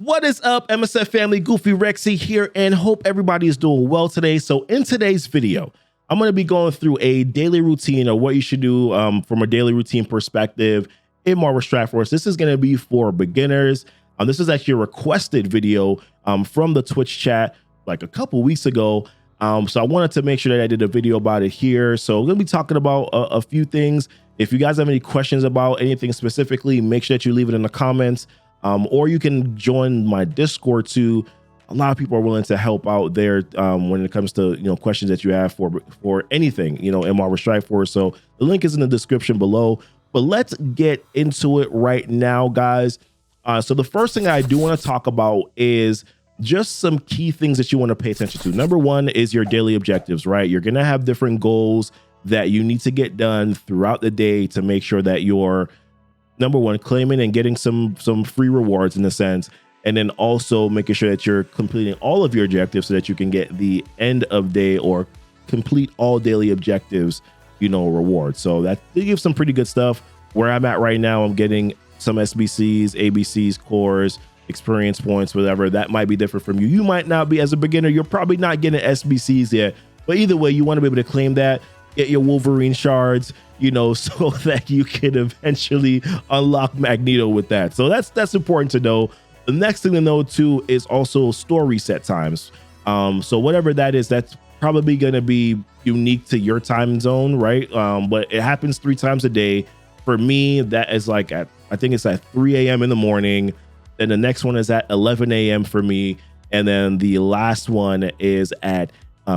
What is up, MSF family? Goofy Rexy here, and hope everybody is doing well today. So in today's video, I'm going to be going through a daily routine of what you should do from a daily routine perspective in Marvel Strike Force. This is going to be for beginners. This is actually a requested video from the Twitch chat like a couple weeks ago. So I wanted to make sure that I did a video about it here. So we're going to be talking about a few things. If you guys have any questions about anything specifically, make sure that you leave it in the comments. Or you can join my Discord too. A lot of people are willing to help out there when it comes to questions that you have for anything in Marvel Strike Force. So the link is in the description below. But let's get into it right now, guys. So the first thing I do want to talk about is just some key things that you want to pay attention to. Number one is your daily objectives, right? You're gonna have different goals that you need to get done throughout the day to make sure that you're, number one, claiming and getting some free rewards in a sense, and then also making sure that you're completing all of your objectives so that you can get the end of day or complete all daily objectives, rewards. So that they give some pretty good stuff. Where I'm at right now, I'm getting some SBCs, ABCs, cores, experience points, whatever. That might be different from you. You might not be, as a beginner, you're probably not getting SBCs yet, but either way, you want to be able to claim that, get your Wolverine shards, so that you can eventually unlock Magneto with that. So that's important to know. The next thing to know too is also store reset times. So whatever that is, that's probably going to be unique to your time zone, right? But it happens 3 times a day. For me, that is like I think it's at 3 a.m. in the morning. Then the next one is at 11 a.m. for me. And then the last one is at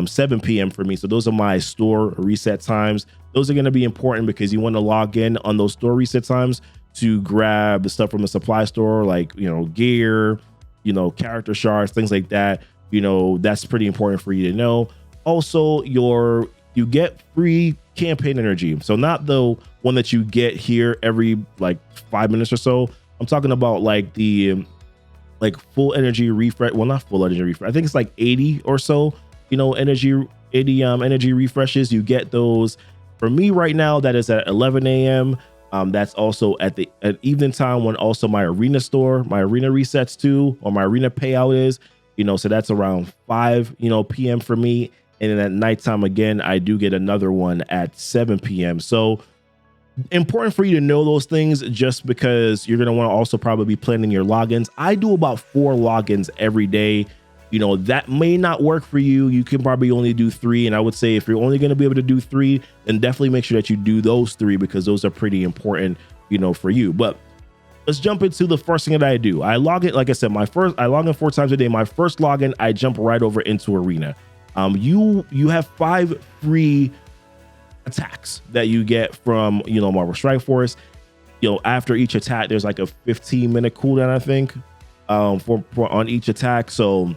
7 p.m. for me. So those are my store reset times. Those are going to be important because you want to log in on those store reset times to grab the stuff from the supply store, like, gear, character shards, things like that. That's pretty important for you to know. Also, you get free campaign energy. So not the one that you get here every like 5 minutes or so. I'm talking about like the full energy refresh. Well, not full energy refresh. I think it's like 80 or so, energy refreshes. You get those. For me right now, that is at 11 a.m. That's also at evening time when also my arena resets too, or my arena payout is, so that's around 5, p.m. for me. And then at nighttime, again, I do get another one at 7 p.m. So important for you to know those things, just because you're going to want to also probably be planning your logins. I do about 4 logins every day. That may not work for you. You can probably only do 3. And I would say if you're only going to be able to do 3, then definitely make sure that you do those 3, because those are pretty important, for you. But let's jump into the first thing that I do. I log in, like I said, I log in 4 times a day. My first login, I jump right over into Arena. You have 5 free attacks that you get from, Marvel Strike Force. After each attack, there's like a 15-minute cooldown, I think, for on each attack. So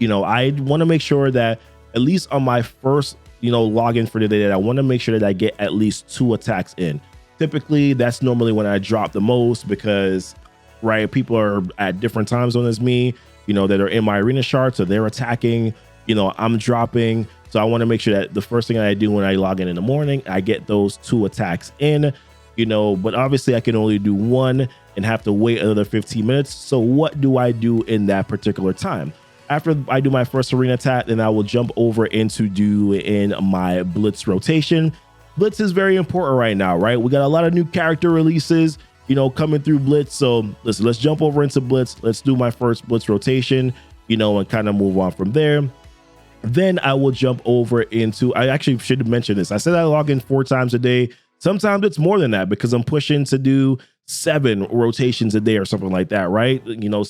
I want to make sure that at least on my first, login for the day, that I want to make sure that I get at least 2 attacks in. Typically, that's normally when I drop the most, because, right, people are at different time zones as me, that are in my arena shard, so they're attacking, I'm dropping. So I want to make sure that the first thing I do when I log in the morning, I get those 2 attacks in, but obviously I can only do 1 and have to wait another 15 minutes. So what do I do in that particular time? After I do my first arena attack, then I will jump over into doing my Blitz Rotation. Blitz is very important right now, right? We got a lot of new character releases, coming through Blitz. So listen, let's jump over into Blitz. Let's do my first Blitz Rotation, and kind of move on from there. Then I will jump over into, I actually should have mentioned this. I said I log in 4 times a day. Sometimes it's more than that, because I'm pushing to do 7 rotations a day or something like that, right?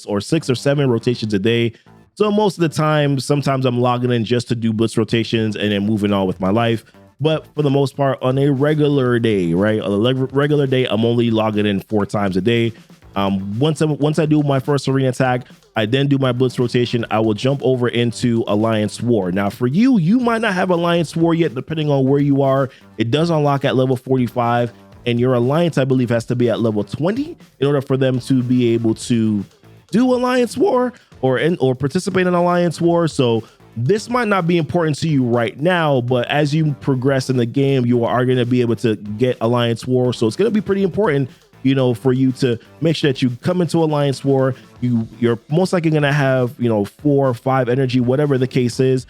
Or 6 or 7 rotations a day. So most of the time, sometimes I'm logging in just to do Blitz rotations and then moving on with my life. But for the most part, on a regular day, right? On a regular day, I'm only logging in 4 times a day. Once I do my first arena attack, I then do my Blitz Rotation. I will jump over into Alliance War. Now for you might not have Alliance War yet, depending on where you are. It does unlock at level 45, and your Alliance, I believe, has to be at level 20 in order for them to be able to do Alliance War or participate in Alliance War. So this might not be important to you right now, but as you progress in the game, you are going to be able to get Alliance War. So it's going to be pretty important you know, for you to make sure that you come into Alliance War, you're most likely going to have, you know, 4 or 5 energy, whatever the case is.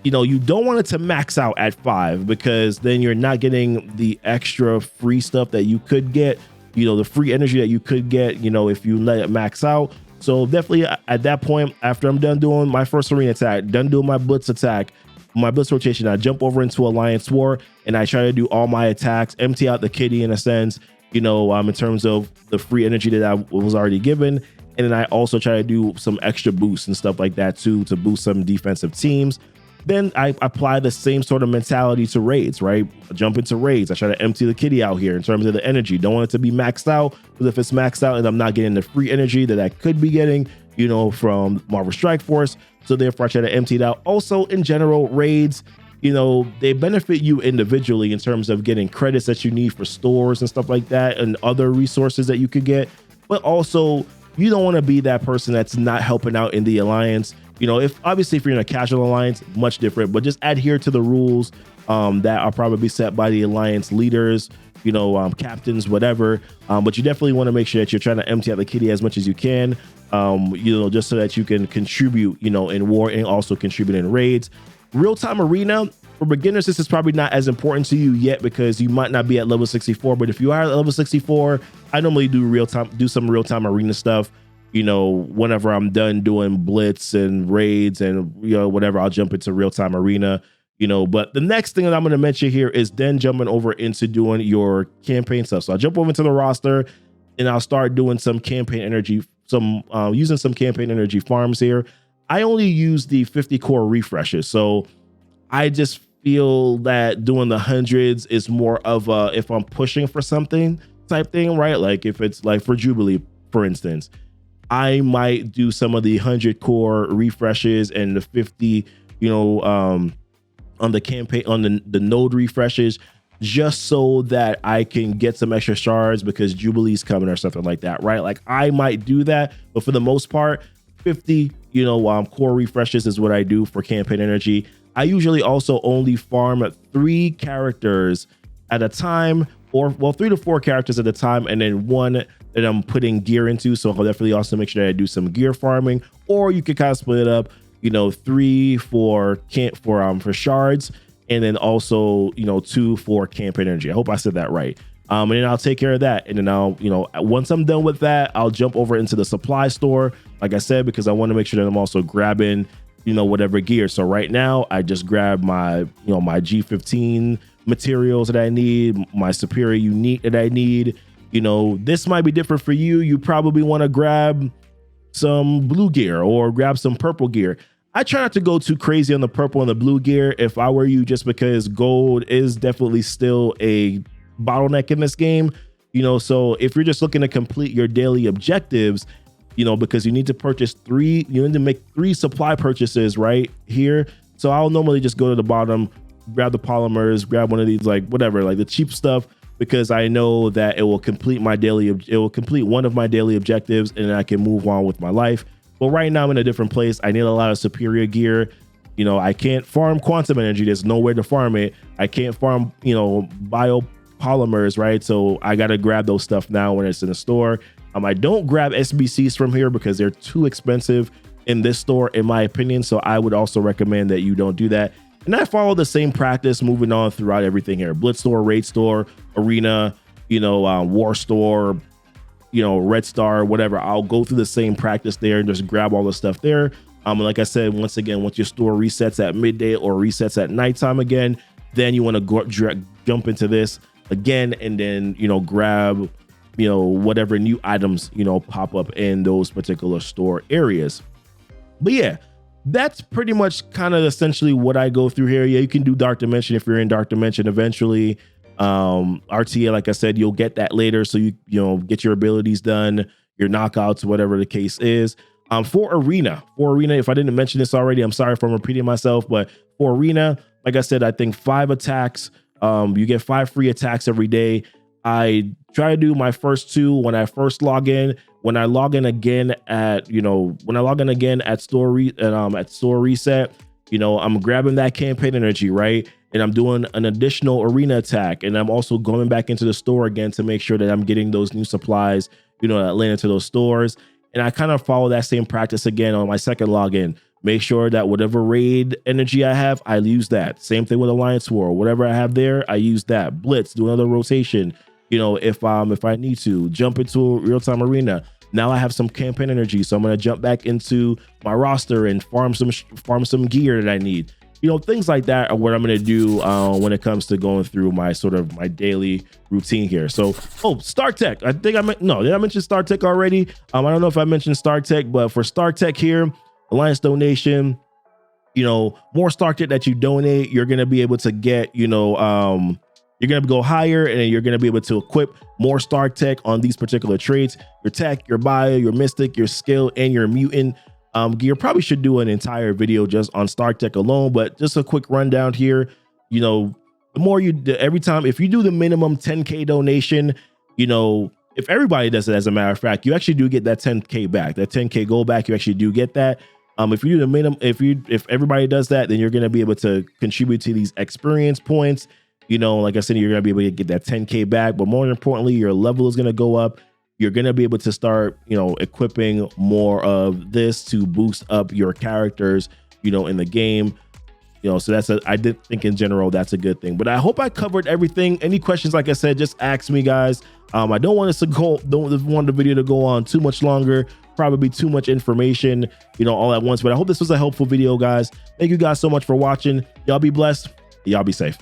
You know, you don't want it to max out at 5, because then you're not getting the extra free stuff that you could get, you know, the free energy that you could get, you know, if you let it max out. So definitely at that point, after I'm done doing my first arena attack, done doing my blitz attack, my blitz rotation, I jump over into Alliance War and I try to do all my attacks, empty out the kitty in a sense, you know, in terms of the free energy that I was already given. And then I also try to do some extra boosts and stuff like that too, to boost some defensive teams. Then I apply the same sort of mentality to raids, right? I jump into raids. I try to empty the kitty out here in terms of the energy. Don't want it to be maxed out, because if it's maxed out and I'm not getting the free energy that I could be getting, you know, from Marvel Strike Force, so therefore I try to empty it out. Also, in general, raids, you know, they benefit you individually in terms of getting credits that you need for stores and stuff like that, and other resources that you could get. But also, you don't want to be that person that's not helping out in the alliance. You know, if you're in a casual alliance, much different, but just adhere to the rules that are probably set by the alliance leaders, you know, captains, whatever. But you definitely want to make sure that you're trying to empty out the kitty as much as you can, you know, just so that you can contribute, you know, in war and also contribute in raids. Real-time arena, for beginners, this is probably not as important to you yet, because you might not be at level 64. But if you are at level 64, I normally do some real-time arena stuff. You know, whenever I'm done doing blitz and raids and, you know, whatever, I'll jump into real-time arena, you know. But the next thing that I'm going to mention here is then jumping over into doing your campaign stuff. So I'll jump over into the roster and I'll start doing some campaign energy, using some campaign energy farms here. I only use the 50 core refreshes. So I just feel that doing the hundreds is more of a, if I'm pushing for something type thing, right? Like if it's like for Jubilee, for instance, I might do some of the 100 core refreshes and the 50, you know, on the campaign, on the node refreshes, just so that I can get some extra shards because Jubilee's coming or something like that, right? Like I might do that, but for the most part, 50, you know, core refreshes is what I do for campaign energy. I usually also only farm 3 characters at a time, or well, 3 to 4 characters at a time, and then 1 that I'm putting gear into. So I'll definitely also make sure that I do some gear farming, or you could kind of split it up, you know, 3 for shards, and then also, you know, 2 for campaign energy. I hope I said that right. And then I'll take care of that. And then I'll, you know, once I'm done with that, I'll jump over into the supply store, like I said, because I want to make sure that I'm also grabbing, you know, whatever gear. So right now I just grab my, you know, my G15 materials that I need, my superior unique that I need. You know, this might be different for you. You probably want to grab some blue gear or grab some purple gear. I try not to go too crazy on the purple and the blue gear if I were you, just because gold is definitely still a bottleneck in this game. You know, so if you're just looking to complete your daily objectives, you know, because you need to purchase 3, you need to make 3 supply purchases right here. So I'll normally just go to the bottom, grab the polymers, grab one of these, like whatever, like the cheap stuff, because I know that it will complete one of my daily objectives, and I can move on with my life. But right now I'm in a different place. I need a lot of superior gear. You know, I can't farm quantum energy. There's nowhere to farm it. I can't farm, you know, biopolymers, right? So I got to grab those stuff now when it's in the store. I don't grab SBCs from here because they're too expensive in this store, in my opinion. So I would also recommend that you don't do that. And I follow the same practice moving on throughout everything here. Blitz store, raid store, arena, you know, war store, you know, red star, whatever. I'll go through the same practice there and just grab all the stuff there. Like I said, once again, once your store resets at midday or resets at nighttime again, then you want to jump into this again, and then, you know, grab, you know, whatever new items, you know, pop up in those particular store areas. But yeah, that's pretty much kind of essentially what I go through here. Yeah, you can do Dark Dimension if you're in Dark Dimension eventually. RTA, like I said, you'll get that later. So you know, get your abilities done, your knockouts, whatever the case is. For arena, if I didn't mention this already, I'm sorry if I'm repeating myself, but for arena, like I said, I think 5 attacks. You get 5 free attacks every day. I try to do my first 2 when I first log in. When I log in again at, store reset, you know, I'm grabbing that campaign energy, right? and I'm doing an additional arena attack, and I'm also going back into the store again to make sure that I'm getting those new supplies, you know, that land into those stores. And I kind of follow that same practice again on my second login. Make sure that whatever raid energy I have, I use that. Same thing with Alliance War. Whatever I have there, I use that. Blitz, do another rotation. You know, if I need to jump into a real-time arena. Now I have some campaign energy, so I'm gonna jump back into my roster and farm some gear that I need. You know, things like that are what I'm gonna do when it comes to going through my my daily routine here. So, Star Tech. I think did I mention Star Tech already? I don't know if I mentioned Star Tech, but for Star Tech here, Alliance donation, you know, more Star Tech that you donate, you're gonna be able to get, you know, you're gonna go higher, and you're gonna be able to equip more Star Tech on these particular traits: your tech, your bio, your mystic, your skill, and your mutant. Gear. Probably should do an entire video just on Star Tech alone, but just a quick rundown here. You know, the more every time, if you do the minimum 10K donation, you know, if everybody does it, as a matter of fact, you actually do get that 10K back, that 10K gold back. You actually do get that. If you do the minimum, if everybody does that, then you're going to be able to contribute to these experience points. You know, like I said, you're going to be able to get that 10K back, but more importantly, your level is going to go up. You're going to be able to start, you know, equipping more of this to boost up your characters, you know, in the game. You know, so I did think in general, that's a good thing. But I hope I covered everything. Any questions, like I said, just ask me, guys. I don't want the video to go on too much longer, probably too much information, you know, all at once. But I hope this was a helpful video, guys. Thank you guys so much for watching. Y'all be blessed. Y'all be safe.